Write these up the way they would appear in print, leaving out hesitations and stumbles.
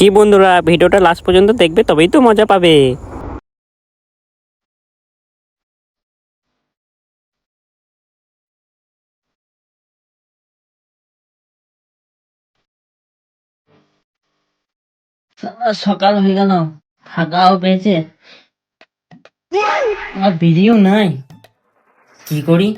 কি বন্ধুরা, ভিডিওটা লাস্ট পর্যন্ত দেখবে তবেই তো মজা পাবে। সকাল হয়ে গেল, ফাঁকাও পেয়েছে, আর বিড়িও নাই, কি করি?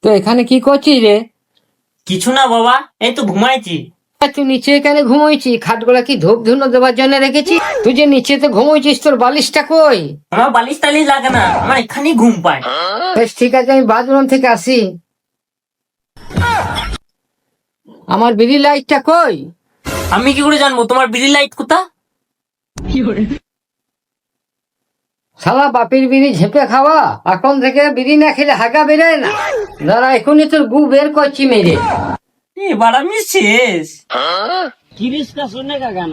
তো এখানে কি করছিস রে? কিছু না বাবা, এই তো ঘুমাইছি। তুই নিচে এখানে ঘুমোইছি? খাটগুলা কি ধূপ ধুনো দেওয়ার জন্য রেখেছি? তুই যে নিচে তো ঘুমোইছিস, তোর বালিশটা কই? আমার বালিশ টালিশ লাগে না, আমার এখানেই ঘুম পায়। বেশ ঠিক আছে, আমি বাথরুম থেকে আসি। আমার বিড়ি লাইটটা কই? আমি কি করে জানবো তোমার বিড়ি লাইট কোথা? শালা বাপির বিড়ি ঝেপে খাওয়া, এখন থেকে বিড়ি না খেলে হাগা বেরোয় না। দাঁড়া, এখনই তোর গু বের করছি মেরে। এবার আমি শেষ। তিরিশটা শুনে গান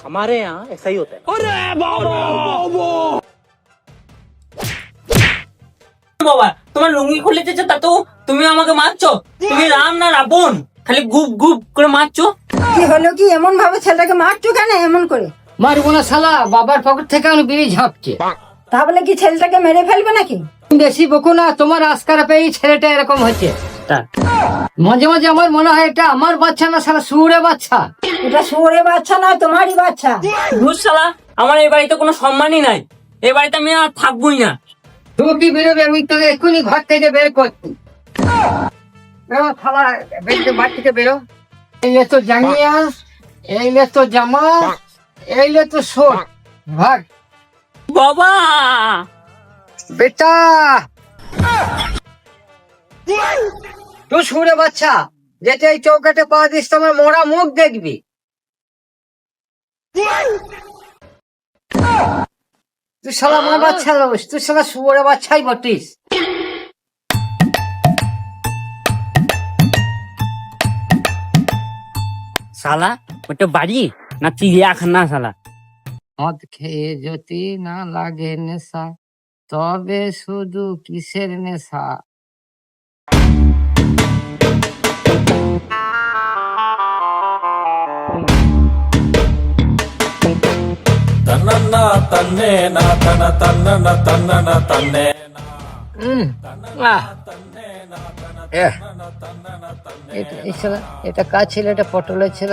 हमारे यहाँ ऐसा ही होता है। বাবা, তোমার লুঙ্গি খুলে দিয়েছে তা তো তুমি আমাকে মারছো? তুমি রাম না রাবণ? খালি গুপ গুপ করে মারছো। কি হলো কি, এমন ভাবে ছেলেটাকে মারছো কেন এমন করে? মারবো না শালা, বাবার পকেট থেকে আমি বিড়ি ঝাপছে। তাহলে কি ছেলেটাকে মেরে ফেলবে নাকি? বেশি বকো না, তোমার আস্কারা পেয়ে ছেলেটা এরকম হচ্ছে। মাঝে মাঝে আমার মনে হয় এটা আমার বাচ্চা না, শালা শুয়োরের বাচ্চা। এটা শুয়োরের বাচ্চা নয়, তোমারই বাচ্চা। ঘুষ শালা, আমার এই বাড়িতে কোনো সম্মানই নাই। এই বাড়িতে আমি আর থাকবোই না। তুই কি বেরোবে? আমি তোকে এক্ষুনি ঘর থেকে বের করছি। বেরো শালা, বাড়ি থেকে বেরো। এই লে তো জাঙ্গিয়া, এই লে তো জামা, এই লে তো শোট, ভাগ বাবা, বেটা। তুই শুনে বাচ্চা, যেটা এই চৌকাটে পা দিস তোমার মোড়া মুখ দেখবি। তুই শালা আমার বাচ্চা লোস, তুই শালা শুয়োরে বাচ্চাই বটিস। শালা ওটা বাড়ি না চিড়িয়াখানা? শালা মদ খেয়ে যদি না লাগে নেশা, তবে শুধু কিসের নেশা? এটা কাজ ছিল, এটা পটলের ছিল।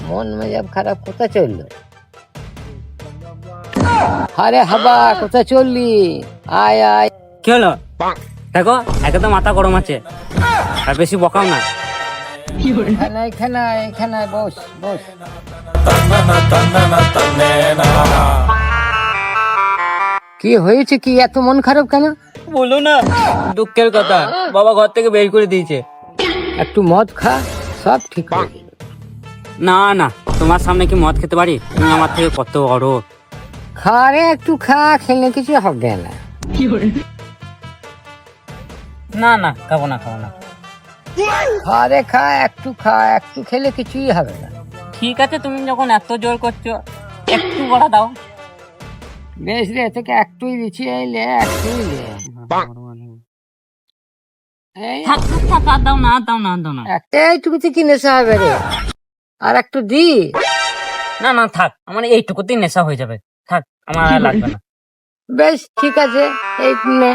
মন মেজাব খারাপ, কোথায় চললো? আরে হাবা, কোথায় চললি? আয় আয়। কি হলো? দেখো, একে তো মাথা গরম আছে, আর বেশি বকাও না। এখানে এখানে এখানে বস বস। কি হয়েছে? কি এত মন খারাপ কেন? বলো না, দুঃখের কথা, বাবা ঘর থেকে বের করে দিয়েছে। একটু মদ খা, সব ঠিক হয়ে যাবে। না না, তোমার সামনে কি মদ খেতে পারি? তুমি আমার থেকে কত বড়। খা রে, একটু খা, খেলে কিছু হবে না। না না, খাবো না খাবো না। খা রে, খা, একটু খা, একটু খেলে কিছুই হবে না। ঠিক আছে, তুমি যখন এত জোর করছো, একটু বড়া দাও। বেশ রে, থেকে একটুই দিচ্ছি, এই লে, একটুই লে। এই থাক থাক থাক, আর দাও না, আর দাও না, আর দাও না। এইটুকুতে কি নেশা হবে রে? আর একটু দি। না না থাক, আমার এইটুকুতেই নেশা হয়ে যাবে। থাক, আমার আর লাগবে না। বেশ ঠিক আছে, এই নে।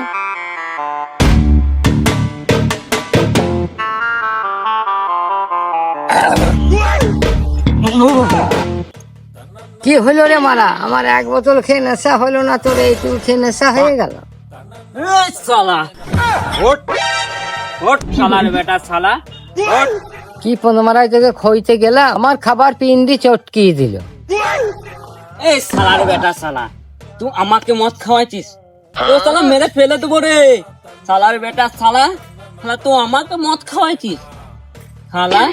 কি হলো রে মারা? আমার এক বোতল খেয়ে নেশা হলো না, তোর এইটুকু খেয়ে নেশা হয়ে গেল? এই শালা ওঠ ওঠ শালার বেটা শালা ওঠ। কি পনমারায় তোকে খইতে গেলাম, আমার খাবার পিন্ডি চটকিয়ে দিল। এই শালার বেটা শালা, তুই আমাকে মদ খাওয়াইছিস? ও শালা মেরে ফেলে দেবো রে। শালার বেটা শালা, শালা তুই আমাকে মদ খাওয়াইছিস শালা।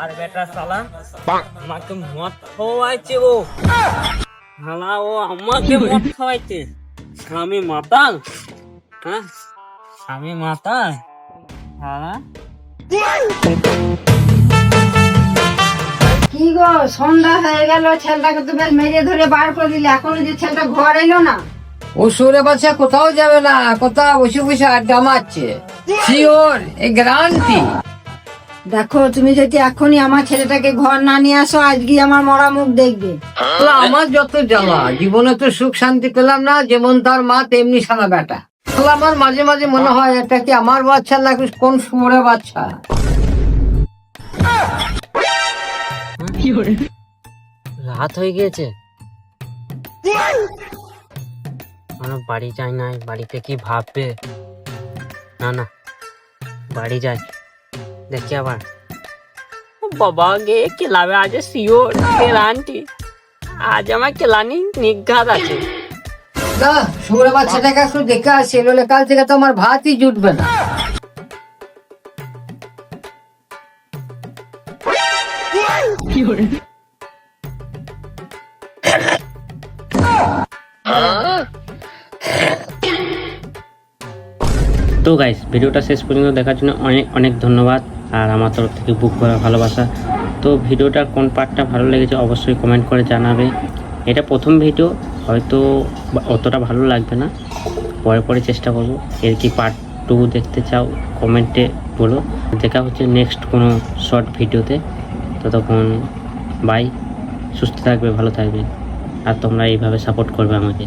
আর বেটা শালা আমাকে মদ খাওয়াইছে ও শালা, ও আমাকে মদ খাওয়াইছে। স্বামী মাতাল, হ্যাঁ স্বামী মাতাল শালা। কি গো, সন্ধ্যা হয়ে গেল, ছেলেটাকে তো বেশ মেরে ধরে বার করে দিলে, এখনো যে ছেলেটা ঘর এলো না। ও সুরে বাচ্চা কোথাও যাবে না, কোথাও বসে বসে আড্ডা মারছে। শিওর এ গ্যারান্টি। দেখো, তুমি যদি এখনই আমার ছেলেটাকে ঘর না নিয়ে আসো, আজকে আমার মরা মুখ দেখবে। আমার যত জ্বালা, জীবনে তো সুখ শান্তি পেলাম না, যেমন তার মা তেমনি সারা বেটা। আমার মাঝে মাঝে মনে হয় এটা কি আমার বাচ্চা নাকি কোন শুয়োরের বাচ্চা। রাত হয়ে গিয়েছে, আমরা বাড়ি যাই নাই, বাড়িতে কি ভাববে। না না, বাড়ি যাই, দেখি আবার। বাবা গে কেলাবে আজ শিওর কেলানটি, আজ আমার কেলানি নিঘাত আছে। না, শুয়োরের বাচ্চাটাকে একটু দেখে আসি, নইলে কাল থেকে তো আমার ভাতই জুটবে না। তো গাইস, ভিডিওটা শেষ পর্যন্ত দেখার জন্য অনেক অনেক ধন্যবাদ, আর আমার তরফ থেকে বুক করা ভালোবাসা। তো ভিডিওটার কোন পার্টটা ভালো লেগেছে অবশ্যই কমেন্ট করে জানাবে। এটা প্রথম ভিডিও, হয়তো অতটা ভালো লাগবে না, পরে পরে চেষ্টা করব। এর কি পার্ট 2 দেখতে চাও কমেন্টে বলো। দেখা হচ্ছে নেক্সট কোনো শর্ট ভিডিওতে। ততক্ষণ বাই, সুস্থ থাকবে, ভালো থাকবে, আর তোমরা এইভাবে সাপোর্ট করবে আমাকে।